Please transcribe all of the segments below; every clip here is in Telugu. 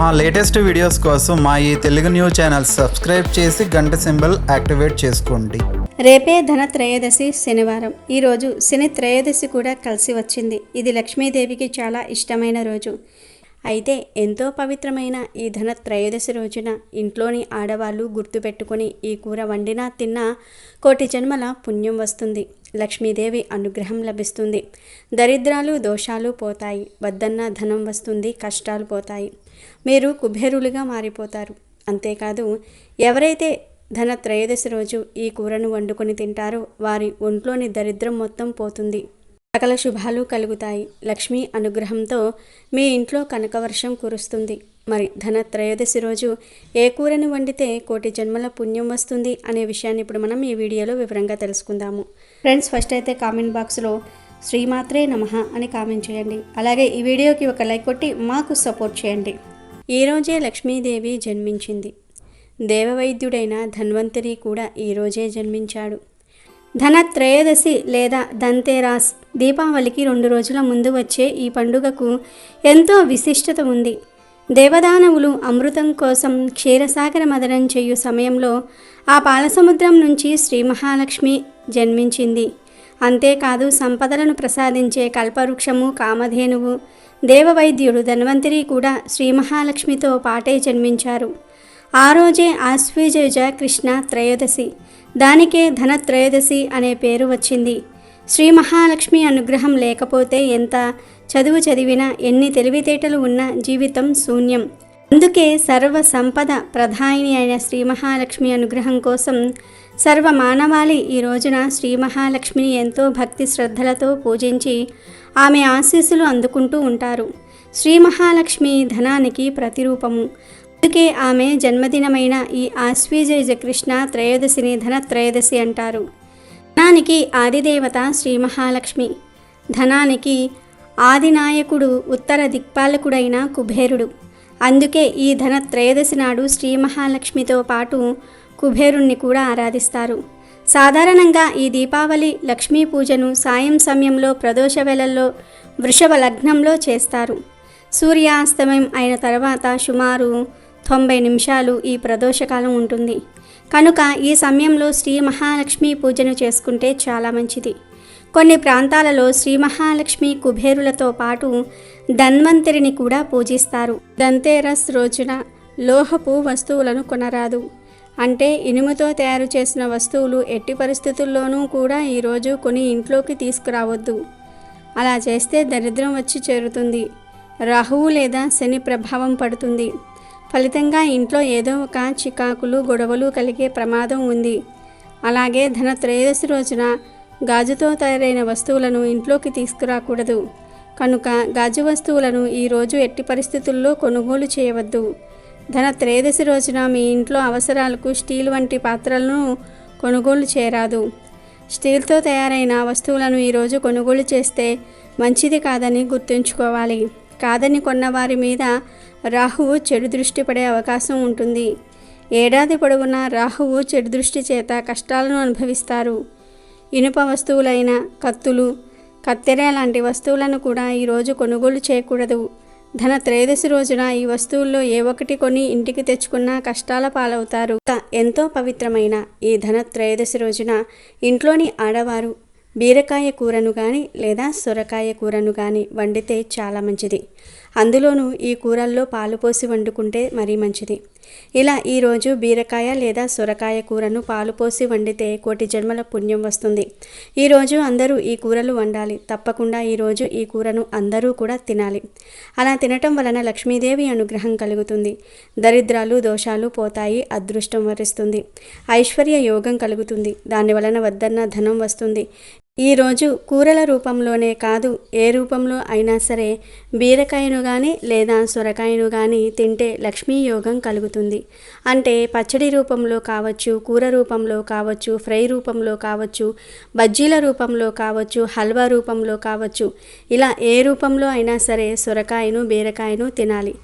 మా లేటెస్ట్ వీడియోస్ కోసం మా ఈ తెలుగు న్యూస్ ఛానల్ సబ్స్క్రైబ్ చేసి గంట సింబల్ యాక్టివేట్ చేసుకోండి. రేపే ధన త్రయోదశి శనివారం. ఈరోజు శని త్రయోదశి కూడా కలిసి వచ్చింది. ఇది లక్ష్మీదేవికి చాలా ఇష్టమైన రోజు. అయితే ఎంతో పవిత్రమైన ఈ ధన త్రయోదశి రోజున ఇంట్లోని ఆడవాళ్ళు గుర్తుపెట్టుకొని ఈ కూర వండినా తిన్నా కోటి జన్మల పుణ్యం వస్తుంది. లక్ష్మీదేవి అనుగ్రహం లభిస్తుంది. దరిద్రాలు దోషాలు పోతాయి. వద్దన్న ధనం వస్తుంది. కష్టాలు పోతాయి. మీరు కుబేరులుగా మారిపోతారు. అంతేకాదు ఎవరైతే ధన త్రయోదశి రోజు ఈ కూరను వండుకొని తింటారో వారి ఒంట్లోని దరిద్రం మొత్తం పోతుంది. సకల శుభాలు కలుగుతాయి. లక్ష్మీ అనుగ్రహంతో మీ ఇంట్లో కనకవర్షం కురుస్తుంది. మరి ధన త్రయోదశి రోజు ఏ కూరని వండితే కోటి జన్మల పుణ్యం వస్తుంది అనే విషయాన్ని ఇప్పుడు మనం ఈ వీడియోలో వివరంగా తెలుసుకుందాము. ఫ్రెండ్స్, ఫస్ట్ అయితే కామెంట్ బాక్స్లో శ్రీమాత్రే నమః అని కామెంట్ చేయండి. అలాగే ఈ వీడియోకి ఒక లైక్ కొట్టి మాకు సపోర్ట్ చేయండి. ఈరోజే లక్ష్మీదేవి జన్మించింది. దేవవైద్యుడైన ధన్వంతరి కూడా ఈరోజే జన్మించాడు. ధన త్రయోదశి లేదా ధన్తేరాస్ దీపావళికి 2 రోజుల ముందు వచ్చే ఈ పండుగకు ఎంతో విశిష్టత ఉంది. దేవదానవులు అమృతం కోసం క్షీరసాగర మదనం చేయు సమయంలో ఆ పాలసముద్రం నుంచి శ్రీ మహాలక్ష్మి జన్మించింది. అంతేకాదు సంపదలను ప్రసాదించే కల్పవృక్షము కామధేనువు దేవవైద్యుడు ధన్వంతరి కూడా శ్రీ మహాలక్ష్మితో పాటే జన్మించారు. ఆ రోజే ఆశ్వయుజ కృష్ణ త్రయోదశి, దానికే ధన త్రయోదశి అనే పేరు వచ్చింది. శ్రీ మహాలక్ష్మి అనుగ్రహం లేకపోతే ఎంత చదువు చదివినా ఎన్ని తెలివితేటలు ఉన్నా జీవితం శూన్యం. అందుకే సర్వ సంపద ప్రధాయిని అయిన శ్రీ మహాలక్ష్మి అనుగ్రహం కోసం సర్వ మానవాళి ఈ రోజున శ్రీ మహాలక్ష్మిని ఎంతో భక్తి శ్రద్ధలతో పూజించి ఆమె ఆశీస్సులు అందుకుంటూ ఉంటారు. శ్రీ మహాలక్ష్మి ధనానికి ప్రతిరూపము. అందుకే ఆమె జన్మదినమైన ఈ ఆశ్వయుజ కృష్ణ త్రయోదశిని ధన త్రయోదశి అంటారు. ధనానికి ఆదిదేవత శ్రీ మహాలక్ష్మి. ధనానికి ఆదినాయకుడు ఉత్తర దిక్పాలకుడైన కుబేరుడు. అందుకే ఈ ధన త్రయోదశి నాడు శ్రీ మహాలక్ష్మితో పాటు కుబేరుణ్ణి కూడా ఆరాధిస్తారు. సాధారణంగా ఈ దీపావళి లక్ష్మీ పూజను సాయం సమయంలో ప్రదోష వేళల్లో వృషభ లగ్నంలో చేస్తారు. సూర్యాస్తమయం అయిన తర్వాత సుమారు 90 నిమిషాలు ఈ ప్రదోషకాలం ఉంటుంది. కనుక ఈ సమయంలో శ్రీ మహాలక్ష్మి పూజను చేసుకుంటే చాలా మంచిది. కొన్ని ప్రాంతాలలో శ్రీ మహాలక్ష్మి కుబేరులతో పాటు ధన్వంతరిని కూడా పూజిస్తారు. ధన్తేరస్ రోజున లోహపు వస్తువులను కొనరాదు. అంటే ఇనుముతో తయారు చేసిన వస్తువులు ఎట్టి పరిస్థితుల్లోనూ కూడా ఈరోజు కొని ఇంట్లోకి తీసుకురావద్దు. అలా చేస్తే దరిద్రం వచ్చి చేరుతుంది. రాహువు లేదా శని ప్రభావం పడుతుంది. ఫలితంగా ఇంట్లో ఏదో ఒక చికాకులు గొడవలు కలిగే ప్రమాదం ఉంది. అలాగే ధన త్రయోదశి రోజున గాజుతో తయారైన వస్తువులను ఇంట్లోకి తీసుకురాకూడదు. కనుక గాజు వస్తువులను ఈరోజు ఎట్టి పరిస్థితుల్లో కొనుగోలు చేయవద్దు. ధన త్రయోదశి రోజున మీ ఇంట్లో అవసరాలకు స్టీల్ వంటి పాత్రలను కొనుగోలు చేయరాదు. స్టీల్తో తయారైన వస్తువులను ఈరోజు కొనుగోలు చేస్తే మంచిది కాదని గుర్తుంచుకోవాలి. కాదని కొన్నవారి మీద రాహువు చెడు దృష్టి పడే అవకాశం ఉంటుంది. ఏడాది పొడవునా రాహువు చెడు దృష్టి చేత కష్టాలను అనుభవిస్తారు. ఇనుప వస్తువులైన కత్తులు, కత్తెర లాంటి వస్తువులను కూడా ఈరోజు కొనుగోలు చేయకూడదు. ధన త్రయోదశి రోజున ఈ వస్తువుల్లో ఏ ఒక్కటి కొని ఇంటికి తెచ్చుకున్నా కష్టాల పాలవుతారు. ఎంతో పవిత్రమైన ఈ ధన త్రయోదశి రోజున ఇంట్లోని ఆడవారు బీరకాయ కూరను కానీ లేదా సొరకాయ కూరను కానీ వండితే చాలా మంచిది. అందులోనూ ఈ కూరల్లో పాలు పోసి వండుకుంటే మరీ మంచిది. ఇలా ఈరోజు బీరకాయ లేదా సొరకాయ కూరను పాలు పోసి వండితే కోటి జన్మల పుణ్యం వస్తుంది. ఈరోజు అందరూ ఈ కూరలు వండాలి. తప్పకుండా ఈరోజు ఈ కూరను అందరూ కూడా తినాలి. అలా తినటం వలన లక్ష్మీదేవి అనుగ్రహం కలుగుతుంది. దరిద్రాలు దోషాలు పోతాయి. అదృష్టం వరిస్తుంది. ఐశ్వర్య యోగం కలుగుతుంది. దాని వలన వద్దన్న ధనం వస్తుంది. ఈరోజు కూరల రూపంలోనే కాదు ఏ రూపంలో అయినా సరే బీరకాయను కానీ లేదా సొరకాయను కానీ తింటే లక్ష్మీ యోగం కలుగుతుంది. అంటే పచ్చడి రూపంలో కావచ్చు, కూర రూపంలో కావచ్చు, ఫ్రై రూపంలో కావచ్చు, బజ్జీల రూపంలో కావచ్చు, హల్వా రూపంలో కావచ్చు, ఇలా ఏ రూపంలో అయినా సరే సొరకాయను బీరకాయను తినాలి.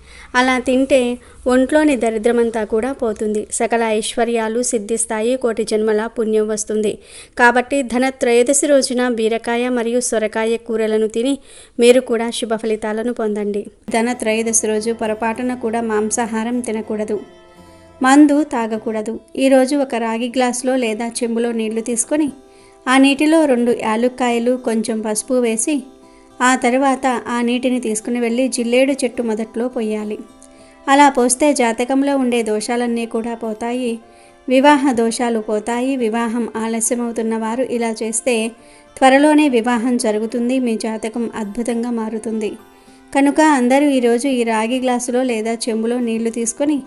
అలా తింటే ఒంట్లోని దరిద్రమంతా కూడా పోతుంది, సకల ఐశ్వర్యాలు సిద్ధిస్తాయి, కోటి జన్మల పుణ్యం వస్తుంది. కాబట్టి ధనత్రయోదశి రోజున బీరకాయ మరియు సొరకాయ కూరలను తిని మీరు కూడా శుభ ఫలితాలను పొందండి. ధనత్రయోదశి రోజు పొరపాటున కూడా మాంసాహారం తినకూడదు, మందు తాగకూడదు. ఈరోజు ఒక రాగి గ్లాసులో లేదా చెంబులో నీళ్లు తీసుకొని ఆ నీటిలో 2 యాలుక్కాయలు కొంచెం పసుపు వేసి ఆ తర్వాత ఆ నీటిని తీసుకుని వెళ్ళి జిల్లేడు చెట్టు మొదట్లో పోయాలి. అలా పోస్తే జాతకంలో ఉండే దోషాలన్నీ కూడా పోతాయి, వివాహ దోషాలు పోతాయి. వివాహం ఆలస్యమవుతున్న వారు ఇలా చేస్తే త్వరలోనే వివాహం జరుగుతుంది, మీ జాతకం అద్భుతంగా మారుతుంది. కనుక అందరూ ఈరోజు ఈ రాగి గ్లాసులో లేదా చెంబులో నీళ్లు తీసుకొని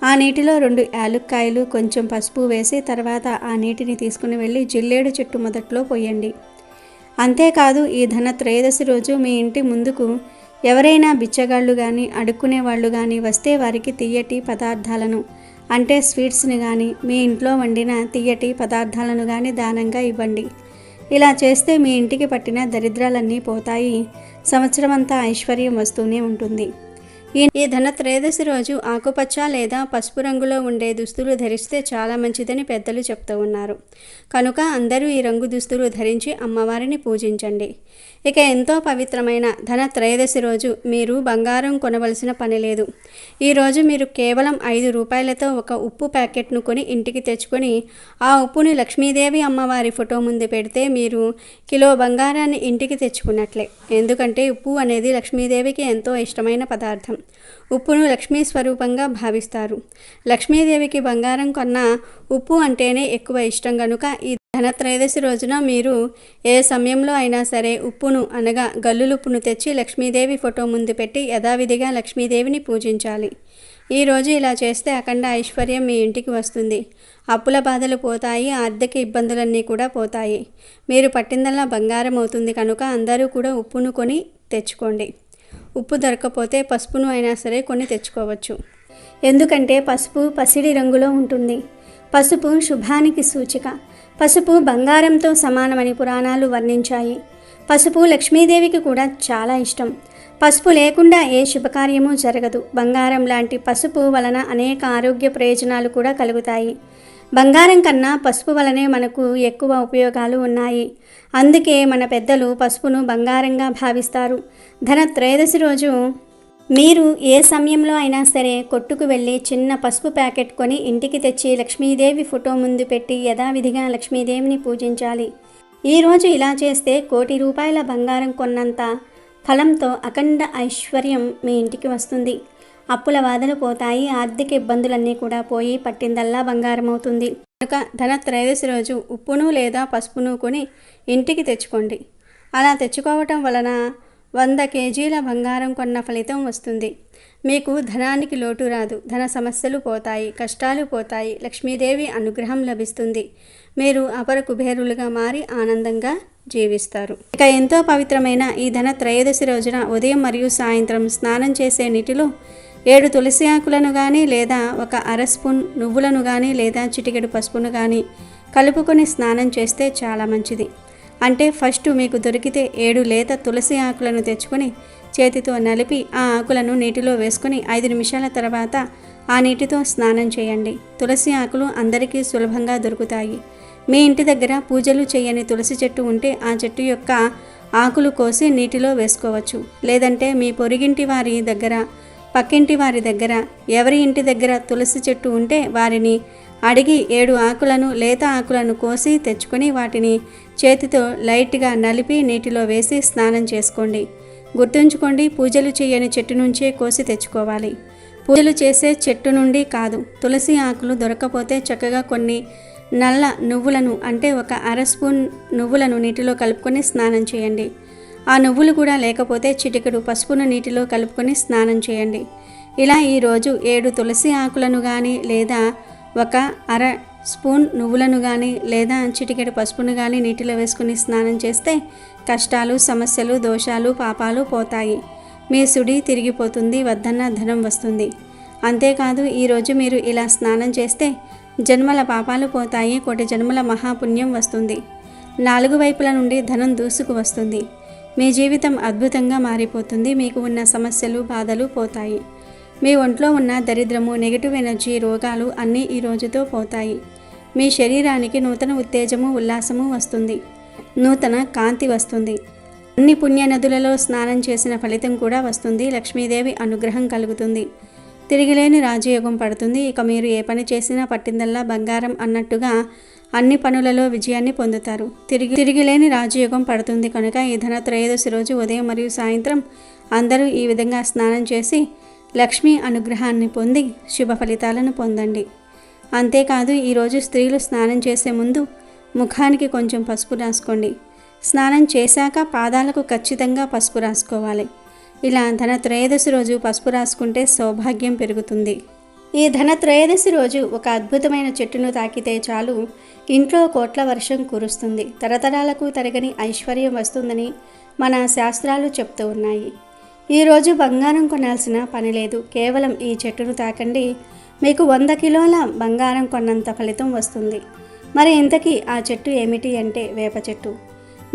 ఆ నీటిలో 2 యాలుక్కాయలు కొంచెం పసుపు వేసి తర్వాత ఆ నీటిని తీసుకుని వెళ్ళి జిల్లేడు చెట్టు మొదట్లో పోయండి. అంతేకాదు ఈ ధనత్రయోదశి రోజు మీ ఇంటి ముందుకు ఎవరైనా బిచ్చగాళ్ళు కానీ అడుక్కునే వాళ్ళు కానీ వస్తే వారికి తియ్యటి పదార్థాలను అంటే స్వీట్స్ని కానీ మీ ఇంట్లో వండిన తియ్యటి పదార్థాలను కానీ దానంగా ఇవ్వండి. ఇలా చేస్తే మీ ఇంటికి పట్టిన దరిద్రాలన్నీ పోతాయి, సంవత్సరమంతా ఐశ్వర్యం వస్తూనే ఉంటుంది. ఈ ధనత్రయోదశి రోజు ఆకుపచ్చ లేదా పసుపు రంగులో ఉండే దుస్తులు ధరిస్తే చాలా మంచిదని పెద్దలు చెప్తూ ఉన్నారు. కనుక అందరూ ఈ రంగు దుస్తులు ధరించి అమ్మవారిని పూజించండి. ఇక ఎంతో పవిత్రమైన ధనత్రయోదశి రోజు మీరు బంగారం కొనవలసిన పని లేదు. ఈరోజు మీరు కేవలం 5 రూపాయలతో ఒక ఉప్పు ప్యాకెట్ను కొని ఇంటికి తెచ్చుకొని ఆ ఉప్పుని లక్ష్మీదేవి అమ్మవారి ఫోటో ముందు పెడితే మీరు కిలో బంగారాన్ని ఇంటికి తెచ్చుకున్నట్లే. ఎందుకంటే ఉప్పు అనేది లక్ష్మీదేవికి ఎంతో ఇష్టమైన పదార్థం. ఉప్పును లక్ష్మీ స్వరూపంగా భావిస్తారు. లక్ష్మీదేవికి బంగారం కన్నా ఉప్పు అంటేనే ఎక్కువ ఇష్టం. కనుక ఈ ధనత్రయోదశి రోజున మీరు ఏ సమయంలో అయినా సరే ఉప్పును అనగా గల్లులుప్పును తెచ్చి లక్ష్మీదేవి ఫోటో ముందు పెట్టి యథావిధిగా లక్ష్మీదేవిని పూజించాలి. ఈరోజు ఇలా చేస్తే అఖండ ఐశ్వర్యం మీ ఇంటికి వస్తుంది, అప్పుల బాధలు పోతాయి, ఆర్థిక ఇబ్బందులన్నీ కూడా పోతాయి. మీరు పట్టిందల్లా బంగారం అవుతుంది. కనుక అందరూ కూడా ఉప్పును కొని తెచ్చుకోండి. ఉప్పు దొరకకపోతే పసుపును అయినా సరే కొని తెచ్చుకోవచ్చు. ఎందుకంటే పసుపు పసిడి రంగులో ఉంటుంది. పసుపు శుభానికి సూచిక. పసుపు బంగారంతో సమానమని పురాణాలు వర్ణించాయి. పసుపు లక్ష్మీదేవికి కూడా చాలా ఇష్టం. పసుపు లేకుండా ఏ శుభకార్యము జరగదు. బంగారం లాంటి పసుపు వలన అనేక ఆరోగ్య ప్రయోజనాలు కూడా కలుగుతాయి. బంగారం కన్నా పసుపు వలనే మనకు ఎక్కువ ఉపయోగాలు ఉన్నాయి. అందుకే మన పెద్దలు పసుపును బంగారంగా భావిస్తారు. ధనత్రయోదశి రోజు మీరు ఏ సమయంలో అయినా సరే కొట్టుకు వెళ్ళి చిన్న పసుపు ప్యాకెట్ కొని ఇంటికి తెచ్చి లక్ష్మీదేవి ఫోటో ముందు పెట్టి యథావిధిగా లక్ష్మీదేవిని పూజించాలి. ఈరోజు ఇలా చేస్తే 1 కోటి రూపాయల బంగారం కొన్నంత ఫలంతో అఖండ ఐశ్వర్యం మీ ఇంటికి వస్తుంది. అప్పుల బాధలు పోతాయి, ఆర్థిక ఇబ్బందులన్నీ కూడా పోయి పట్టిందల్లా బంగారం అవుతుంది. కనుక ధనత్రయోదశి రోజు ఉప్పును లేదా పసుపును కొని ఇంటికి తెచ్చుకోండి. అలా తెచ్చుకోవటం వలన 100 కేజీల బంగారం కొన్న ఫలితం వస్తుంది. మీకు ధనానికి లోటు రాదు, ధన సమస్యలు పోతాయి, కష్టాలు పోతాయి, లక్ష్మీదేవి అనుగ్రహం లభిస్తుంది. మీరు అపర కుబేరులుగా మారి ఆనందంగా జీవిస్తారు. ఇక ఎంతో పవిత్రమైన ఈ ధనత్రయోదశి రోజున ఉదయం మరియు సాయంత్రం స్నానం చేసే నీటిలో 7 తులసి ఆకులను కానీ లేదా 1 అర స్పూన్ నువ్వులను కానీ లేదా చిటికెడు పసుపును కానీ కలుపుకొని స్నానం చేస్తే చాలా మంచిది. అంటే ఫస్ట్ మీకు దొరికితే 7 లేత తులసి ఆకులను తెచ్చుకొని చేతితో నలిపి ఆ ఆకులను నీటిలో వేసుకొని 5 నిమిషాల తర్వాత ఆ నీటితో స్నానం చేయండి. తులసి ఆకులు అందరికీ సులభంగా దొరుకుతాయి. మీ ఇంటి దగ్గర పూజలు చేయని తులసి చెట్టు ఉంటే ఆ చెట్టు యొక్క ఆకులు కోసి నీటిలో వేసుకోవచ్చు. లేదంటే మీ పొరిగింటి వారి దగ్గర, పక్కింటి వారి దగ్గర, ఎవరి ఇంటి దగ్గర తులసి చెట్టు ఉంటే వారిని అడిగి 7 ఆకులను లేత ఆకులను కోసి తెచ్చుకొని వాటిని చేతితో లైట్గా నలిపి నీటిలో వేసి స్నానం చేసుకోండి. గుర్తుంచుకోండి, పూజలు చేయని చెట్టు నుంచే కోసి తెచ్చుకోవాలి. పూజలు చేసే చెట్టు నుండి కాదు. తులసి ఆకులు దొరకపోతే చక్కగా కొన్ని నల్ల నువ్వులను అంటే 1 అర స్పూన్ నువ్వులను నీటిలో కలుపుకొని స్నానం చేయండి. ఆ నువ్వులు కూడా లేకపోతే చిటికెడు పసుపును నీటిలో కలుపుకొని స్నానం చేయండి. ఇలా ఈరోజు 7 తులసి ఆకులను కానీ లేదా 1 అర స్పూన్ నువ్వులను కానీ లేదా చిటికెడు పసుపును కానీ నీటిలో వేసుకుని స్నానం చేస్తే కష్టాలు, సమస్యలు, దోషాలు, పాపాలు పోతాయి. మీ సుడి తిరిగిపోతుంది, వద్దన్న ధనం వస్తుంది. అంతేకాదు ఈరోజు మీరు ఇలా స్నానం చేస్తే జన్మల పాపాలు పోతాయి, 1 కోటి జన్మల మహాపుణ్యం వస్తుంది. 4 వైపుల నుండి ధనం దూసుకు వస్తుంది. మీ జీవితం అద్భుతంగా మారిపోతుంది. మీకు ఉన్న సమస్యలు, బాధలు పోతాయి. మీ ఒంట్లో ఉన్న దరిద్రము, నెగిటివ్ ఎనర్జీ, రోగాలు అన్నీ ఈ రోజుతో పోతాయి. మీ శరీరానికి నూతన ఉత్తేజము, ఉల్లాసము వస్తుంది. నూతన కాంతి వస్తుంది. అన్ని పుణ్య నదులలో స్నానం చేసిన ఫలితం కూడా వస్తుంది. లక్ష్మీదేవి అనుగ్రహం కలుగుతుంది. తిరిగిలేని రాజయోగం పడుతుంది. ఇక మీరు ఏ పని చేసినా పట్టిందల్లా బంగారం అన్నట్టుగా అన్ని పనులలో విజయాన్ని పొందుతారు. తిరిగిలేని రాజయోగం పడుతుంది కనుక ఈ ధనత్రయోదశి రోజు ఉదయం మరియు సాయంత్రం అందరూ ఈ విధంగా స్నానం చేసి లక్ష్మీ అనుగ్రహాన్ని పొంది శుభ ఫలితాలను పొందండి. అంతేకాదు ఈరోజు స్త్రీలు స్నానం చేసే ముందు ముఖానికి కొంచెం పసుపు రాసుకోండి. స్నానం చేశాక పాదాలకు ఖచ్చితంగా పసుపు రాసుకోవాలి. ఇలా ధనత్రయోదశి రోజు పసుపు రాసుకుంటే సౌభాగ్యం పెరుగుతుంది. ఈ ధనత్రయోదశి రోజు ఒక అద్భుతమైన చెట్టును తాకితే చాలు ఇంట్లో కోట్ల వర్షం కురుస్తుంది. తరతరాలకు తరగని ఐశ్వర్యం వస్తుందని మన శాస్త్రాలు చెప్తూ ఉన్నాయి. ఈరోజు బంగారం కొనాల్సిన పని లేదు. కేవలం ఈ చెట్టును తాకండి, మీకు 100 కిలోల బంగారం కొన్నంత ఫలితం వస్తుంది. మరి ఇంతకీ ఆ చెట్టు ఏమిటి అంటే వేప చెట్టు.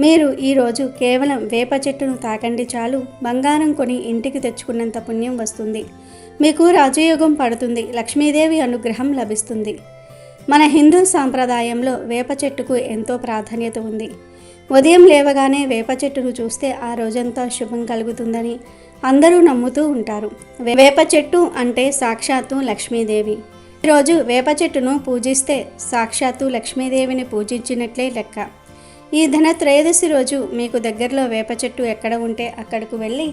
మీరు ఈరోజు కేవలం వేప చెట్టును తాకండి చాలు, బంగారం కొని ఇంటికి తెచ్చుకున్నంత పుణ్యం వస్తుంది. మీకు రాజయోగం పడుతుంది. లక్ష్మీదేవి అనుగ్రహం లభిస్తుంది. మన హిందూ సాంప్రదాయంలో వేప చెట్టుకు ఎంతో ప్రాధాన్యత ఉంది. ఉదయం లేవగానే వేప చెట్టును చూస్తే ఆ రోజంతా శుభం కలుగుతుందని అందరూ నమ్ముతూ ఉంటారు. వేప చెట్టు అంటే సాక్షాత్తు లక్ష్మీదేవి. ఈరోజు వేప చెట్టును పూజిస్తే సాక్షాత్తు లక్ష్మీదేవిని పూజించినట్లే లెక్క. ఈ ధనత్రయోదశి రోజు మీకు దగ్గరలో వేప చెట్టు ఎక్కడ ఉంటే అక్కడకు వెళ్ళి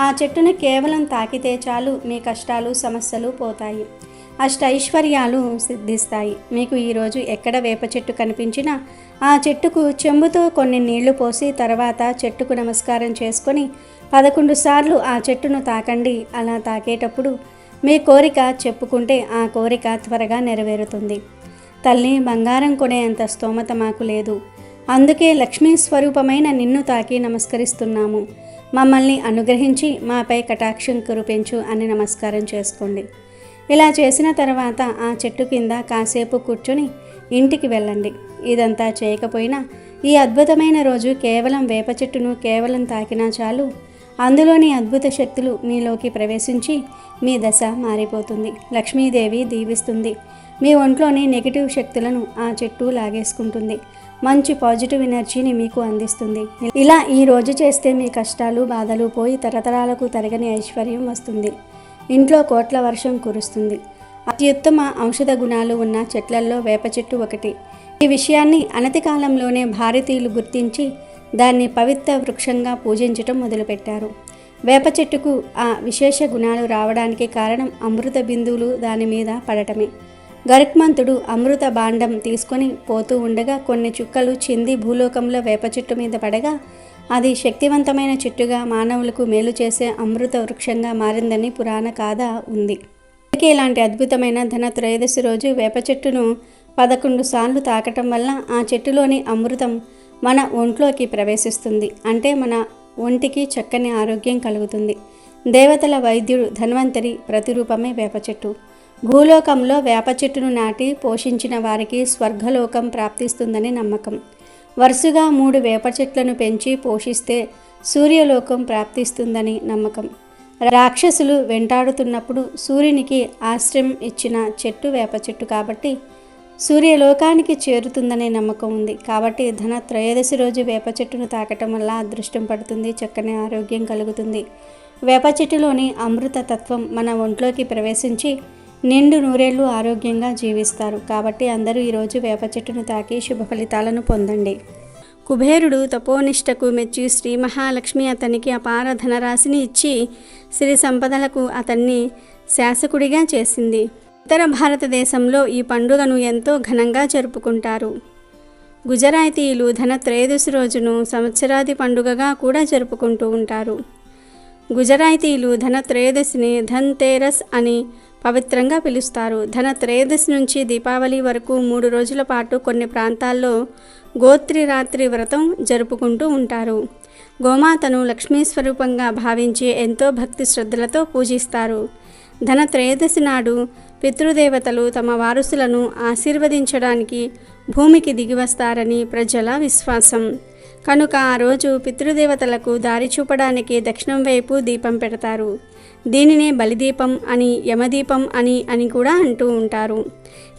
ఆ చెట్టును కేవలం తాకితే చాలు మీ కష్టాలు, సమస్యలు పోతాయి. అష్టైశ్వర్యాలు సిద్ధిస్తాయి. మీకు ఈరోజు ఎక్కడ వేప చెట్టు కనిపించినా ఆ చెట్టుకు చెంబుతో కొన్ని నీళ్లు పోసి తర్వాత చెట్టుకు నమస్కారం చేసుకొని 11 సార్లు ఆ చెట్టును తాకండి. అలా తాకేటప్పుడు మీ కోరిక చెప్పుకుంటే ఆ కోరిక త్వరగా నెరవేరుతుంది. తల్లి, బంగారం కొనే అంత స్తోమత మాకు లేదు. అందుకే లక్ష్మీ స్వరూపమైన నిన్ను తాకి నమస్కరిస్తున్నాము. మమ్మల్ని అనుగ్రహించి మాపై కటాక్షం కురిపించు అని నమస్కారం చేసుకోండి. ఇలా చేసిన తర్వాత ఆ చెట్టు కింద కాసేపు కూర్చొని ఇంటికి వెళ్ళండి. ఇదంతా చేయకపోయినా ఈ అద్భుతమైన రోజు కేవలం వేప చెట్టును కేవలం తాకినా చాలు, అందులోని అద్భుత శక్తులు మీలోకి ప్రవేశించి మీ దశ మారిపోతుంది. లక్ష్మీదేవి దీవిస్తుంది. మీ ఒంట్లోని నెగిటివ్ శక్తులను ఆ చెట్టు లాగేసుకుంటుంది. మంచి పాజిటివ్ ఎనర్జీని మీకు అందిస్తుంది. ఇలా ఈ రోజు చేస్తే మీ కష్టాలు, బాధలు పోయి తరతరాలకు తరగని ఐశ్వర్యం వస్తుంది. ఇంట్లో కోట్ల వర్షం కురుస్తుంది. అత్యుత్తమ ఔషధ గుణాలు ఉన్న చెట్లల్లో వేప చెట్టు ఒకటి. ఈ విషయాన్ని అనతి కాలంలోనే భారతీయులు గుర్తించి దాన్ని పవిత్ర వృక్షంగా పూజించటం మొదలుపెట్టారు. వేప చెట్టుకు ఆ విశేష గుణాలు రావడానికి కారణం అమృత బిందువులు దాని మీద పడటమే. గరుత్మంతుడు అమృత భాండం తీసుకొని పోతూ ఉండగా కొన్ని చుక్కలు చింది భూలోకంలో వేప చెట్టు మీద పడగా అది శక్తివంతమైన చెట్టుగా మానవులకు మేలు చేసే అమృత వృక్షంగా మారిందని పురాణ గాథ ఉంది. అందుకే ఇలాంటి అద్భుతమైన ధనత్రయోదశి రోజు వేప చెట్టును 11 సార్లు తాకటం వల్ల ఆ చెట్టులోని అమృతం మన ఒంట్లోకి ప్రవేశిస్తుంది. అంటే మన ఒంటికి చక్కని ఆరోగ్యం కలుగుతుంది. దేవతల వైద్యుడు ధన్వంతరి ప్రతిరూపమే వేప చెట్టు. భూలోకంలో వేప చెట్టును నాటి పోషించిన వారికి స్వర్గలోకం ప్రాప్తిస్తుందని నమ్మకం. వరుసగా 3 వేప చెట్లను పెంచి పోషిస్తే సూర్యలోకం ప్రాప్తిస్తుందని నమ్మకం. రాక్షసులు వెంటాడుతున్నప్పుడు సూర్యునికి ఆశ్రయం ఇచ్చిన చెట్టు వేప చెట్టు కాబట్టి సూర్యలోకానికి చేరుతుందనే నమ్మకం ఉంది. కాబట్టి ధనత్రయోదశి రోజు వేప చెట్టును తాకటం వల్ల అదృష్టం పడుతుంది, చక్కని ఆరోగ్యం కలుగుతుంది. వేప చెట్టులోని అమృత తత్వం మన ఒంట్లోకి ప్రవేశించి నిండు నూరేళ్లు ఆరోగ్యంగా జీవిస్తారు. కాబట్టి అందరూ ఈరోజు వేప చెట్టును తాకి శుభ ఫలితాలను పొందండి. కుబేరుడు తపోనిష్టకు మెచ్చి శ్రీ మహాలక్ష్మి అతనికి అపార ధనరాశిని ఇచ్చి సిరి సంపదలకు అతన్ని శాసకుడిగా చేసింది. ఉత్తర భారతదేశంలో ఈ పండుగను ఎంతో ఘనంగా జరుపుకుంటారు. గుజరాతీయులు ధనత్రయోదశి రోజును సంవత్సరాది పండుగగా కూడా జరుపుకుంటూ ఉంటారు. గుజరాతీయులు ధనత్రయోదశిని ధన్ తేరస్ అని పవిత్రంగా పిలుస్తారు. ధనత్రయోదశి నుంచి దీపావళి వరకు 3 రోజుల పాటు కొన్ని ప్రాంతాల్లో గోత్రి రాత్రి వ్రతం జరుపుకుంటూ ఉంటారు. గోమాతను లక్ష్మీ స్వరూపంగా భావించి ఎంతో భక్తి శ్రద్ధలతో పూజిస్తారు. ధనత్రయోదశి నాడు పితృదేవతలు తమ వారసులను ఆశీర్వదించడానికి భూమికి దిగివస్తారని ప్రజల విశ్వాసం. కనుక ఆ రోజు పితృదేవతలకు దారి చూపడానికి దక్షిణం వైపు దీపం పెడతారు. దీనినే బలిదీపం అని, యమదీపం అని కూడా అంటూ ఉంటారు.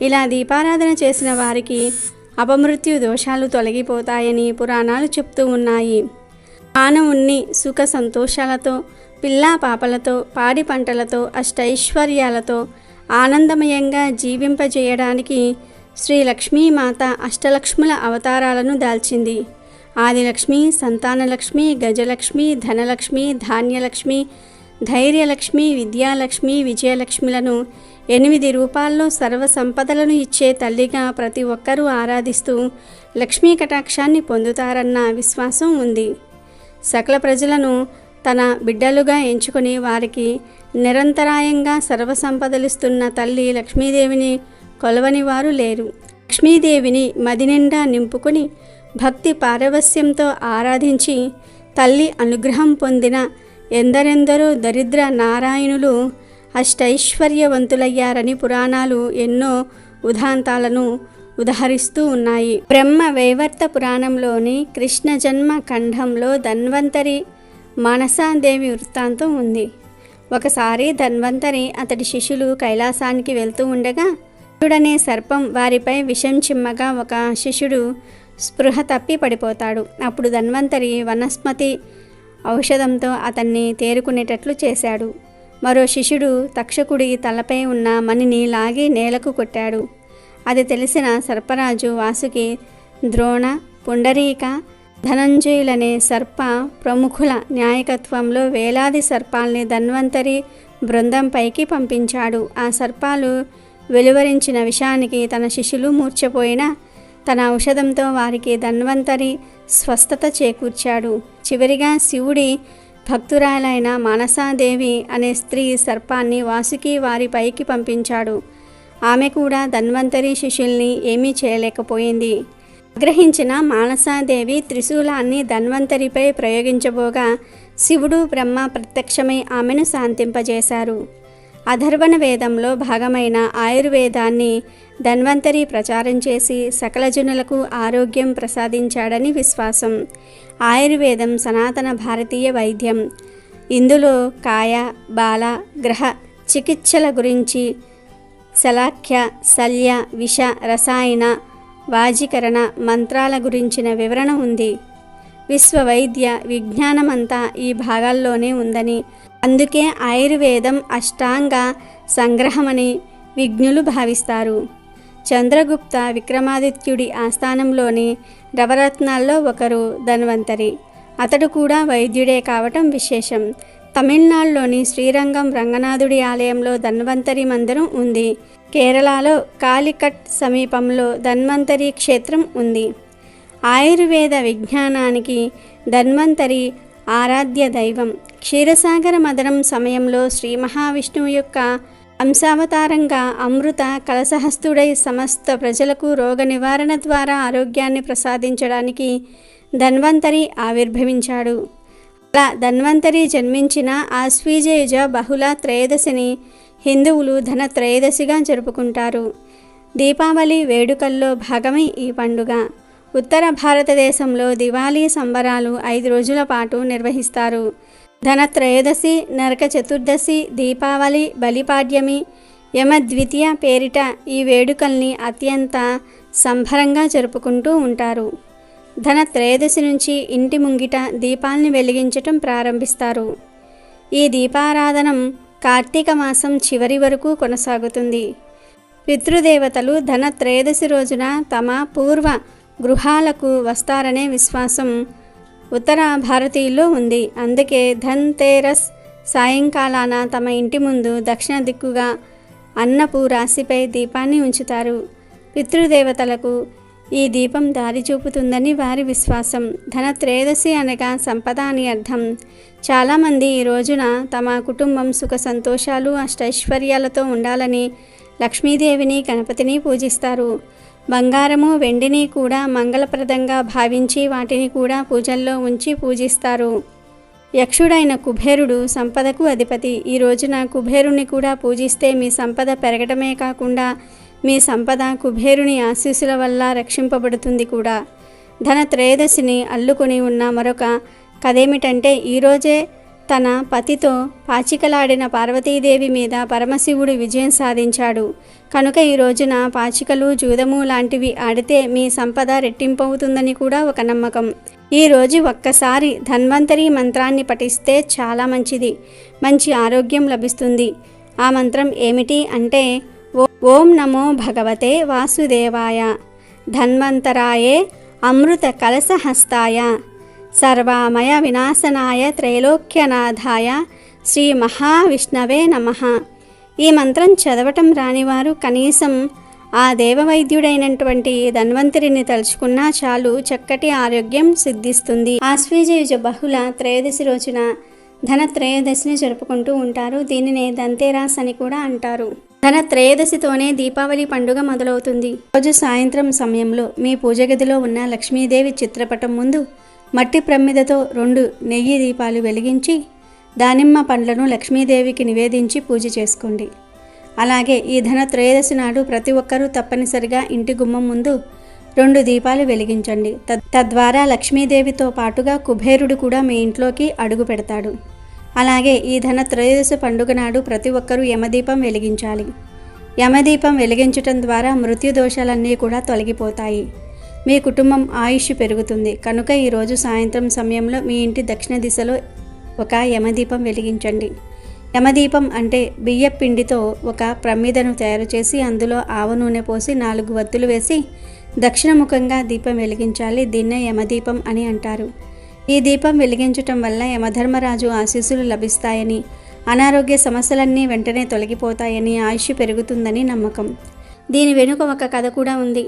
ఇలా దీపారాధన చేసిన వారికి అపమృత్యు దోషాలు తొలగిపోతాయని పురాణాలు చెప్తూ ఉన్నాయి. మానవుణ్ణి సుఖ సంతోషాలతో, పిల్లా పాపలతో, పాడి పంటలతో, అష్టైశ్వర్యాలతో ఆనందమయంగా జీవింపజేయడానికి శ్రీ లక్ష్మీమాత అష్టలక్ష్ముల అవతారాలను దాల్చింది. ఆదిలక్ష్మి, సంతానలక్ష్మి, గజలక్ష్మి, ధనలక్ష్మి, ధాన్యలక్ష్మి, ధైర్యలక్ష్మి, విద్యాలక్ష్మి, విజయలక్ష్మిలను 8 రూపాల్లో సర్వ సంపదలను ఇచ్చే తల్లిగా ప్రతి ఒక్కరూ ఆరాధిస్తూ లక్ష్మీ కటాక్షాన్ని పొందుతారన్న విశ్వాసం ఉంది. సకల ప్రజలను తన బిడ్డలుగా ఎంచుకొని వారికి నిరంతరాయంగా సర్వ సంపదలిస్తున్న తల్లి లక్ష్మీదేవిని కొలవని వారు లేరు. లక్ష్మీదేవిని మదినిండా నింపుకొని భక్తి పారవస్యంతో ఆరాధించి తల్లి అనుగ్రహం పొందిన ఎందరెందరో దరిద్ర నారాయణులు అష్టైశ్వర్యవంతులయ్యారని పురాణాలు ఎన్నో ఉదాంతాలను ఉదహరిస్తూ ఉన్నాయి. బ్రహ్మ వైవర్త పురాణంలోని కృష్ణ జన్మ ఖండంలో ధన్వంతరి మానసాదేవి వృత్తాంతం ఉంది. ఒకసారి ధన్వంతరి అతడి శిష్యులు కైలాసానికి వెళ్తూ ఉండగా శిష్యుడనే సర్పం వారిపై విషం చిమ్మగా ఒక శిష్యుడు స్పృహ తప్పి పడిపోతాడు. అప్పుడు ధన్వంతరి వనస్పతి ఔషధంతో అతన్ని తేరుకునేటట్లు చేశాడు. మరో శిష్యుడు తక్షకుడి తలపై ఉన్న మణిని లాగి నేలకు కొట్టాడు. అది తెలిసిన సర్పరాజు వాసుకి ద్రోణ, పుండరీక, ధనంజయులనే సర్ప ప్రముఖుల నాయకత్వంలో వేలాది సర్పాల్ని ధన్వంతరి బృందంపైకి పంపించాడు. ఆ సర్పాలు వెలువరించిన విషానికి తన శిష్యులు మూర్ఛపోయినా తన ఔషధంతో వారికి ధన్వంతరి స్వస్థత చేకూర్చాడు. చివరిగా శివుడి భక్తురాలైన మానసాదేవి అనే స్త్రీ సర్పాన్ని వాసుకి వారి పైకి పంపించాడు. ఆమె కూడా ధన్వంతరి శిష్యుల్ని ఏమీ చేయలేకపోయింది. ఆగ్రహించిన మానసాదేవి త్రిశూలాన్ని ధన్వంతరిపై ప్రయోగించబోగా శివుడు, బ్రహ్మ ప్రత్యక్షమై ఆమెను శాంతింపజేశారు. అథర్వణ వేదంలో భాగమైన ఆయుర్వేదాన్ని ధన్వంతరి ప్రచారం చేసి సకల జనులకు ఆరోగ్యం ప్రసాదించాడని విశ్వాసం. ఆయుర్వేదం సనాతన భారతీయ వైద్యం. ఇందులో కాయ, బాల, గ్రహ చికిత్సల గురించి శలాఖ్య, శల్య, విష, రసాయన, వాజీకరణ మంత్రాల గురించిన వివరణ ఉంది. విశ్వ వైద్య విజ్ఞానమంతా ఈ భాగాల్లోనే ఉందని, అందుకే ఆయుర్వేదం అష్టాంగ సంగ్రహమని విజ్ఞులు భావిస్తారు. చంద్రగుప్త విక్రమాదిత్యుడి ఆస్థానంలోని నవరత్నాల్లో ఒకరు ధన్వంతరి. అతడు కూడా వైద్యుడే కావటం విశేషం. తమిళనాడులోని శ్రీరంగం రంగనాథుడి ఆలయంలో ధన్వంతరి మందిరం ఉంది. కేరళలో కాలికట్ సమీపంలో ధన్వంతరి క్షేత్రం ఉంది. ఆయుర్వేద విజ్ఞానానికి ధన్వంతరి ఆరాధ్య దైవం. క్షీరసాగర మదనం సమయంలో శ్రీ మహావిష్ణువు యొక్క అంశావతారంగా అమృత కలశహస్తుడై సమస్త ప్రజలకు రోగ నివారణ ద్వారా ఆరోగ్యాన్ని ప్రసాదించడానికి ధన్వంతరి ఆవిర్భవించాడు. అలా ధన్వంతరి జన్మించిన ఆశ్వీజయుజ బహుళ త్రయోదశిని హిందువులు ధన త్రయోదశిగా జరుపుకుంటారు. దీపావళి వేడుకల్లో భాగమే ఈ పండుగ. ఉత్తర భారతదేశంలో దివాళీ సంబరాలు 5 రోజుల పాటు నిర్వహిస్తారు. ధనత్రయోదశి, నరక చతుర్దశి, దీపావళి, బలిపాడ్యమి, యమద్వితీయ పేరిట ఈ వేడుకల్ని అత్యంత సంబరంగా జరుపుకుంటూ ఉంటారు. ధనత్రయోదశి నుంచి ఇంటి ముంగిట దీపాల్ని వెలిగించటం ప్రారంభిస్తారు. ఈ దీపారాధనం కార్తీక మాసం చివరి వరకు కొనసాగుతుంది. పితృదేవతలు ధనత్రయోదశి రోజున తమ పూర్వ గృహాలకు వస్తారనే విశ్వాసం ఉత్తర భారతీయుల్లో ఉంది. అందుకే ధన్తేరస్ సాయంకాలాన తమ ఇంటి ముందు దక్షిణ దిక్కుగా అన్నపు రాశిపై దీపాన్ని ఉంచుతారు. పితృదేవతలకు ఈ దీపం దారి చూపుతుందని వారి విశ్వాసం. ధనత్రయోదశి అనగా సంపద అని అర్థం. చాలామంది ఈ రోజున తమ కుటుంబం సుఖ సంతోషాలు అష్టైశ్వర్యాలతో ఉండాలని లక్ష్మీదేవిని, గణపతిని పూజిస్తారు. బంగారము, వెండిని కూడా మంగళప్రదంగా భావించి వాటిని కూడా పూజల్లో ఉంచి పూజిస్తారు. యక్షుడైన కుబేరుడు సంపదకు అధిపతి. ఈ రోజున కుబేరుని కూడా పూజిస్తే మీ సంపద పెరగడమే కాకుండా మీ సంపద కుబేరుని ఆశీస్సుల వల్ల రక్షింపబడుతుంది కూడా. ధనత్రయోదశిని అల్లుకొని ఉన్న మరొక కథేమిటంటే, ఈరోజే తన పతితో పాచికలాడిన పార్వతీదేవి మీద పరమశివుడు విజయం సాధించాడు కనుక ఈ రోజున పాచికలు, జూదము లాంటివి ఆడితే మీ సంపద రెట్టింపవుతుందని కూడా ఒక నమ్మకం. ఈరోజు ఒక్కసారి ధన్వంతరి మంత్రాన్ని పఠిస్తే చాలా మంచిది, మంచి ఆరోగ్యం లభిస్తుంది. ఆ మంత్రం ఏమిటి అంటే, ఓం నమో భగవతే వాసుదేవాయ, ధన్వంతరాయే అమృత కలశహస్తాయ, సర్వామయ వినాశనాయ త్రైలోక్యనాథాయ శ్రీ మహావిష్ణవే నమః. ఈ మంత్రం చదవటం రానివారు కనీసం ఆ దేవవైద్యుడైనటువంటి ధన్వంతరిని తలుచుకున్నా చాలు, చక్కటి ఆరోగ్యం సిద్ధిస్తుంది. ఆశ్వీజ బహుళ త్రయోదశి రోజున ధనత్రయోదశిని జరుపుకుంటూ ఉంటారు. దీనినే ధన్తేరాస్ అని కూడా అంటారు. ధనత్రయోదశితోనే దీపావళి పండుగ మొదలవుతుంది. రోజు సాయంత్రం సమయంలో మీ పూజ గదిలో ఉన్న లక్ష్మీదేవి చిత్రపటం ముందు మట్టి ప్రమిదతో 2 నెయ్యి దీపాలు వెలిగించి దానిమ్మ పండ్లను లక్ష్మీదేవికి నివేదించి పూజ చేసుకోండి. అలాగే ఈ ధనత్రయోదశి నాడు ప్రతి ఒక్కరూ తప్పనిసరిగా ఇంటి గుమ్మం ముందు 2 దీపాలు వెలిగించండి. తద్వారా లక్ష్మీదేవితో పాటుగా కుబేరుడు కూడా మీ ఇంట్లోకి అడుగు పెడతాడు. అలాగే ఈ ధనత్రయోదశి పండుగ నాడు ప్రతి ఒక్కరూ యమదీపం వెలిగించాలి. యమదీపం వెలిగించటం ద్వారా మృత్యుదోషాలన్నీ కూడా తొలగిపోతాయి. మీ కుటుంబం ఆయుష్ పెరుగుతుంది. కనుక ఈరోజు సాయంత్రం సమయంలో మీ ఇంటి దక్షిణ దిశలో ఒక యమదీపం వెలిగించండి. యమదీపం అంటే బియ్య పిండితో ఒక ప్రమిదను తయారు చేసి అందులో ఆవ నూనె పోసి 4 వత్తులు వేసి దక్షిణముఖంగా దీపం వెలిగించాలి. దీన్నే యమదీపం అని అంటారు. ఈ దీపం వెలిగించటం వల్ల యమధర్మరాజు ఆశీస్సులు లభిస్తాయని, అనారోగ్య సమస్యలన్నీ వెంటనే తొలగిపోతాయని, ఆయుష్ పెరుగుతుందని నమ్మకం. దీని వెనుక ఒక కథ కూడా ఉంది.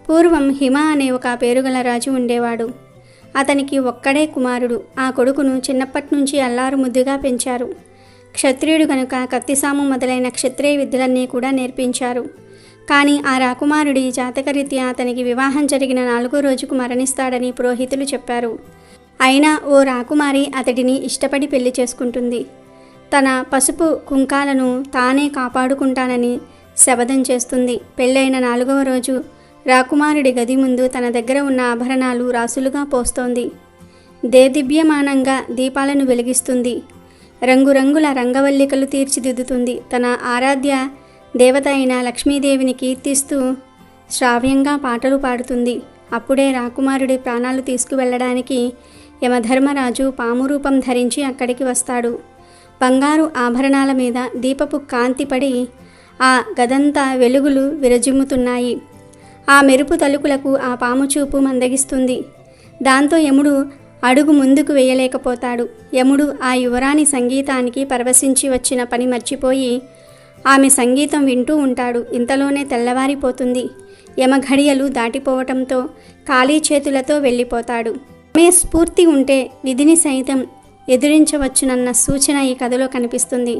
పూర్వం హిమ అనే ఒక పేరుగల రాజు ఉండేవాడు. అతనికి ఒక్కడే కుమారుడు. ఆ కొడుకును చిన్నప్పటి నుంచి అల్లారు ముద్దుగా పెంచారు. క్షత్రియుడు కనుక కత్తిసాము మొదలైన క్షత్రియ విద్యలన్నీ కూడా నేర్పించారు. కానీ ఆ రాకుమారుడి జాతకరీత్యా అతనికి వివాహం జరిగిన 4వ రోజుకు మరణిస్తాడని పురోహితులు చెప్పారు. అయినా ఓ రాకుమారి అతడిని ఇష్టపడి పెళ్లి చేసుకుంటుంది. తన పసుపు కుంకాలను తానే కాపాడుకుంటానని శపథం చేస్తుంది. పెళ్ళైన 4వ రోజు రాకుమారుడి గది ముందు తన దగ్గర ఉన్న ఆభరణాలు రాసులుగా పోస్తోంది. దేదీప్యమానంగా దీపాలను వెలిగిస్తుంది. రంగురంగుల రంగవల్లికలు తీర్చిదిద్దుతుంది. తన ఆరాధ్య దేవత అయిన లక్ష్మీదేవిని కీర్తిస్తూ శ్రావ్యంగా పాటలు పాడుతుంది. అప్పుడే రాకుమారుడి ప్రాణాలు తీసుకువెళ్ళడానికి యమధర్మరాజు పాము రూపం ధరించి అక్కడికి వస్తాడు. బంగారు ఆభరణాల మీద దీపపు కాంతి పడి ఆ గదంతా వెలుగులు విరజిమ్ముతున్నాయి. ఆ మెరుపు తలుకులకు ఆ పాము చూపు మందగిస్తుంది. దాంతో యముడు అడుగు ముందుకు వేయలేకపోతాడు. యముడు ఆ యువరాణి సంగీతానికి పరవశించి వచ్చిన పని మర్చిపోయి ఆమె సంగీతం వింటూ ఉంటాడు. ఇంతలోనే తెల్లవారిపోతుంది. యమఘడియలు దాటిపోవటంతో ఖాళీ చేతులతో వెళ్ళిపోతాడు. ఆమె స్ఫూర్తి ఉంటే విధిని సైతం ఎదిరించవచ్చునన్న సూచన ఈ కథలో కనిపిస్తుంది.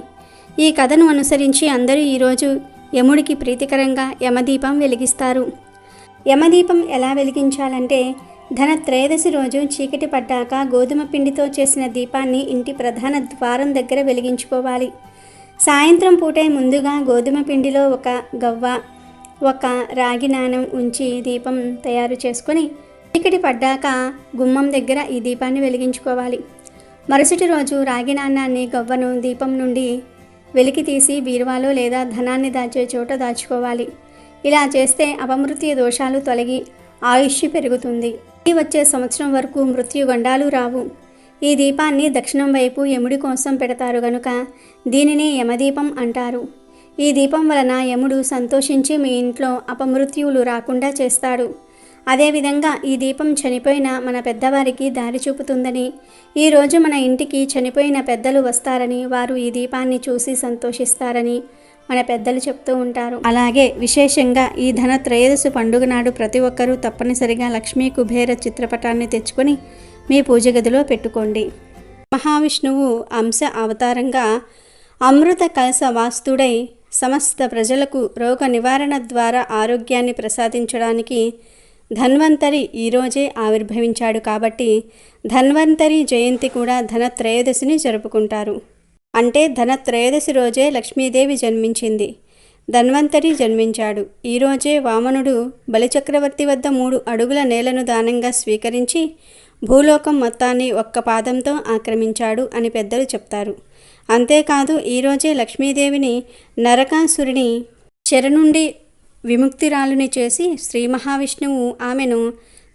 ఈ కథను అనుసరించి అందరూ ఈరోజు యముడికి ప్రీతికరంగా యమదీపం వెలిగిస్తారు. యమదీపం ఎలా వెలిగించాలంటే, ధనత్రయోదశి రోజు చీకటి పడ్డాక గోధుమ పిండితో చేసిన దీపాన్ని ఇంటి ప్రధాన ద్వారం దగ్గర వెలిగించుకోవాలి. సాయంత్రం పూటే ముందుగా గోధుమ పిండిలో ఒక గవ్వ, ఒక రాగి నాణెం ఉంచి దీపం తయారు చేసుకొని చీకటి పడ్డాక గుమ్మం దగ్గర ఈ దీపాన్ని వెలిగించుకోవాలి. మరుసటి రోజు రాగి నాణాన్ని, గవ్వను దీపం నుండి వెలికి తీసి బీరువాలో లేదా ధనాన్ని దాచే చోట దాచుకోవాలి. ఇలా చేస్తే అపమృత్యు దోషాలు తొలగి ఆయుష్ పెరుగుతుంది. వచ్చే సంవత్సరం వరకు మృత్యుగండాలు రావు. ఈ దీపాన్ని దక్షిణం వైపు యముడి కోసం పెడతారు గనుక దీనిని యమదీపం అంటారు. ఈ దీపం వలన యముడు సంతోషించి మీ ఇంట్లో అపమృత్యువులు రాకుండా చేస్తాడు. అదేవిధంగా ఈ దీపం చనిపోయిన మన పెద్దవారికి దారి చూపుతుందని, ఈరోజు మన ఇంటికి చనిపోయిన పెద్దలు వస్తారని, వారు ఈ దీపాన్ని చూసి సంతోషిస్తారని మన పెద్దలు చెప్తూ ఉంటారు. అలాగే విశేషంగా ఈ ధనత్రయోదశి పండుగ నాడు ప్రతి ఒక్కరూ తప్పనిసరిగా లక్ష్మీ కుబేర చిత్రపటాన్ని తెచ్చుకొని మీ పూజ గదిలో పెట్టుకోండి. మహావిష్ణువు అంశ అవతారంగా అమృత కలశ వాస్తుడై సమస్త ప్రజలకు రోగ నివారణ ద్వారా ఆరోగ్యాన్ని ప్రసాదించడానికి ధన్వంతరి ఈరోజే ఆవిర్భవించాడు. కాబట్టి ధన్వంతరి జయంతి కూడా ధనత్రయోదశిని జరుపుకుంటారు. అంటే ధనత్రయోదశి రోజే లక్ష్మీదేవి జన్మించింది. ధన్వంతరి జన్మించాడు. ఈరోజే వామనుడు బలిచక్రవర్తి వద్ద 3 అడుగుల నేలను దానంగా స్వీకరించి భూలోకం మొత్తాన్ని ఒక్క పాదంతో ఆక్రమించాడు అని పెద్దలు చెప్తారు. అంతేకాదు ఈరోజే లక్ష్మీదేవిని నరకాసురుని చెర నుండి విముక్తిరాలుని చేసి శ్రీ మహావిష్ణువు ఆమెను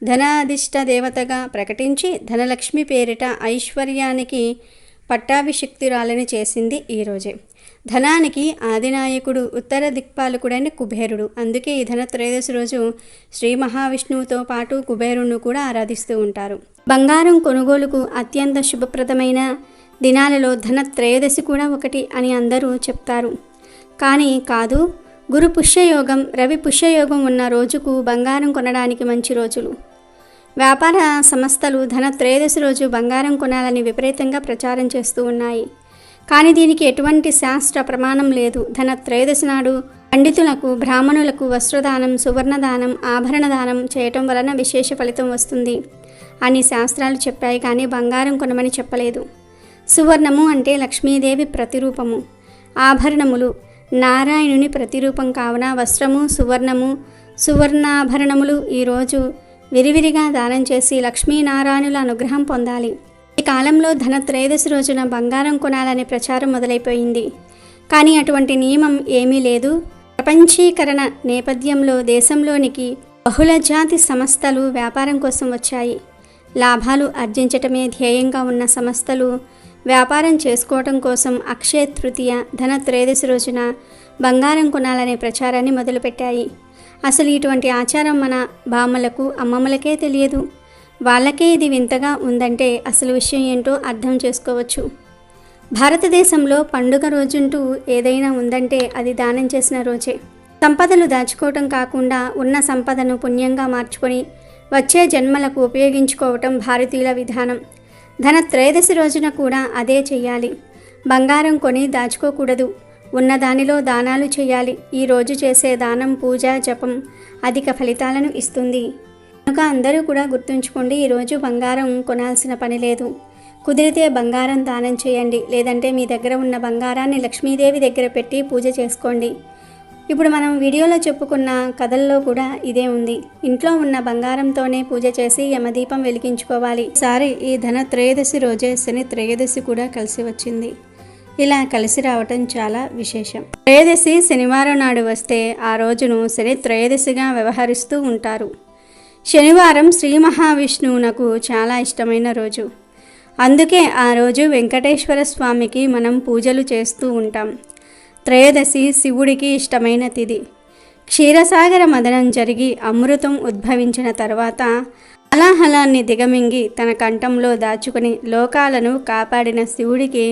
ధనాధిష్ట దేవతగా ప్రకటించి ధనలక్ష్మి పేరిట ఐశ్వర్యానికి పట్టాభిషిక్తురాలని చేసింది ఈరోజే. ధనానికి ఆదినాయకుడు ఉత్తర దిక్పాలకుడైన కుబేరుడు. అందుకే ఈ ధనత్రయోదశి రోజు శ్రీ మహావిష్ణువుతో పాటు కుబేరుణ్ణి కూడా ఆరాధిస్తూ ఉంటారు. బంగారం కొనుగోలుకు అత్యంత శుభప్రదమైన దినాలలో ధనత్రయోదశి కూడా ఒకటి అని అందరూ చెప్తారు. కానీ కాదు. గురు పుష్యయోగం, రవి పుష్యయోగం ఉన్న రోజుకు బంగారం కొనడానికి మంచి రోజులు. వ్యాపార సంస్థలు ధనత్రయోదశి రోజు బంగారం కొనాలని విపరీతంగా ప్రచారం చేస్తూ ఉన్నాయి. కానీ దీనికి ఎటువంటి శాస్త్ర ప్రమాణం లేదు. ధనత్రయోదశి నాడు పండితులకు, బ్రాహ్మణులకు వస్త్రదానం, సువర్ణదానం, ఆభరణ దానం చేయటం వలన విశేష ఫలితం వస్తుంది అని శాస్త్రాలు చెప్పాయి. కానీ బంగారం కొనమని చెప్పలేదు. సువర్ణము అంటే లక్ష్మీదేవి ప్రతిరూపము, ఆభరణములు నారాయణుని ప్రతిరూపం కావున వస్త్రము, సువర్ణము, సువర్ణాభరణములు ఈరోజు విరివిరిగా దానం చేసి లక్ష్మీనారాయణుల అనుగ్రహం పొందాలి. ఈ కాలంలో ధనత్రయోదశి రోజున బంగారం కొనాలనే ప్రచారం మొదలైపోయింది. కానీ అటువంటి నియమం ఏమీ లేదు. ప్రపంచీకరణ నేపథ్యంలో దేశంలోనికి బహుళ జాతి సంస్థలు వ్యాపారం కోసం వచ్చాయి. లాభాలు ఆర్జించటమే ధ్యేయంగా ఉన్న సంస్థలు వ్యాపారం చేసుకోవటం కోసం అక్షయ తృతీయ ధనత్రయోదశి రోజున బంగారం కొనాలనే ప్రచారాన్ని మొదలుపెట్టాయి. అసలు ఇటువంటి ఆచారం మన బామ్మలకు, అమ్మమ్మలకే తెలియదు. వాళ్ళకే ఇది వింతగా ఉందంటే అసలు విషయం ఏంటో అర్థం చేసుకోవచ్చు. భారతదేశంలో పండుగ రోజుంటూ ఏదైనా ఉందంటే అది దానం చేసిన రోజే. సంపదలు దాచుకోవటం కాకుండా ఉన్న సంపదను పుణ్యంగా మార్చుకొని వచ్చే జన్మలకు ఉపయోగించుకోవటం భారతీయుల విధానం. ధనత్రయోదశి రోజున కూడా అదే చెయ్యాలి. బంగారం కొని దాచుకోకూడదు. ఉన్న దానిలో దానాలు చేయాలి. ఈ రోజు చేసే దానం, పూజ, జపం అధిక ఫలితాలను ఇస్తుంది. కనుక అందరూ కూడా గుర్తుంచుకోండి, ఈరోజు బంగారం కొనాల్సిన పని లేదు. కుదిరితే బంగారం దానం చేయండి. లేదంటే మీ దగ్గర ఉన్న బంగారాన్ని లక్ష్మీదేవి దగ్గర పెట్టి పూజ చేసుకోండి. ఇప్పుడు మనం వీడియోలో చెప్పుకున్న కథల్లో కూడా ఇదే ఉంది. ఇంట్లో ఉన్న బంగారంతోనే పూజ చేసి యమదీపం వెలిగించుకోవాలి. ఈసారి ఈ ధనత్రయోదశి రోజే శని త్రయోదశి కూడా కలిసి వచ్చింది. ఇలా కలిసి రావటం చాలా విశేషం. త్రయోదశి శనివారం నాడు వస్తే ఆ రోజును శని త్రయోదశిగా వ్యవహరిస్తూ ఉంటారు. శనివారం శ్రీ మహావిష్ణువునకు చాలా ఇష్టమైన రోజు. అందుకే ఆ రోజు వెంకటేశ్వర స్వామికి మనం పూజలు చేస్తూ ఉంటాం. త్రయోదశి శివుడికి ఇష్టమైన తిథి. క్షీరసాగర మదనం జరిగి అమృతం ఉద్భవించిన తర్వాత అలాహలాన్ని దిగమింగి తన కంఠంలో దాచుకుని లోకాలను కాపాడిన శివుడికి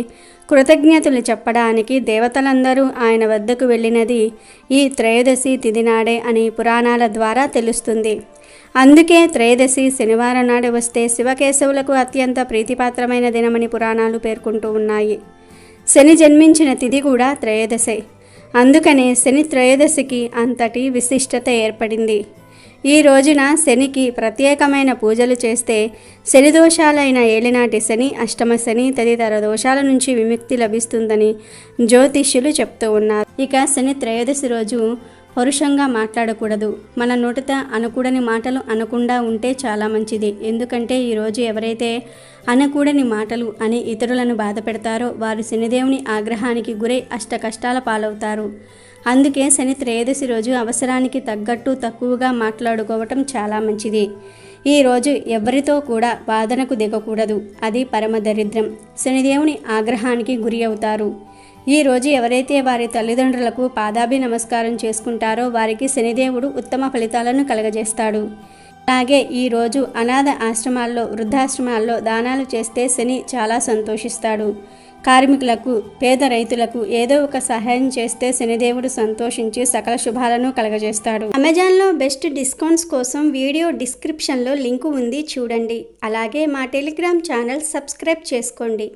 కృతజ్ఞతలు చెప్పడానికి దేవతలందరూ ఆయన వద్దకు వెళ్ళినది ఈ త్రయోదశి తిథి నాడే అని పురాణాల ద్వారా తెలుస్తుంది. అందుకే త్రయోదశి శనివారం నాడు వస్తే శివకేశవులకు అత్యంత ప్రీతిపాత్రమైన దినమని పురాణాలు పేర్కొంటూ ఉన్నాయి. శని జన్మించిన తిథి కూడా త్రయోదశే. అందుకనే శని త్రయోదశికి అంతటి విశిష్టత ఏర్పడింది. ఈ రోజున శనికి ప్రత్యేకమైన పూజలు చేస్తే శని దోషాలైన ఏలినాటి శని, అష్టమ శని తదితర దోషాల నుంచి విముక్తి లభిస్తుందని జ్యోతిష్యులు చెప్తూ ఉన్నారు. ఇక శని త్రయోదశి రోజు పరుషంగా మాట్లాడకూడదు. మన నోటితో అనకూడని మాటలు అనకుండా ఉంటే చాలా మంచిది. ఎందుకంటే ఈరోజు ఎవరైతే అనకూడని మాటలు అని ఇతరులను బాధ పెడతారో వారు శనిదేవుని ఆగ్రహానికి గురై అష్ట కష్టాల పాలవుతారు. అందుకే శని త్రయోదశి రోజు అవసరానికి తగ్గట్టు తక్కువగా మాట్లాడుకోవటం చాలా మంచిది. ఈరోజు ఎవరితో కూడా వాదనకు దిగకూడదు. అది పరమ దరిద్రం. శనిదేవుని ఆగ్రహానికి గురి అవుతారు. ఈరోజు ఎవరైతే వారి తల్లిదండ్రులకు పాదాభి నమస్కారం చేసుకుంటారో వారికి శనిదేవుడు ఉత్తమ ఫలితాలను కలగజేస్తాడు. అలాగే ఈరోజు అనాథ ఆశ్రమాల్లో, వృద్ధాశ్రమాల్లో దానాలు చేస్తే శని చాలా సంతోషిస్తాడు. కార్మికులకు, పేద రైతులకు ఏదో ఒక సహాయం చేస్తే శనిదేవుడు సంతోషించి సకల శుభాలను కలగజేస్తాడు. అమెజాన్లో బెస్ట్ డిస్కౌంట్స్ కోసం వీడియో డిస్క్రిప్షన్లో లింకు ఉంది, చూడండి. అలాగే మా టెలిగ్రామ్ ఛానల్ సబ్స్క్రైబ్ చేసుకోండి.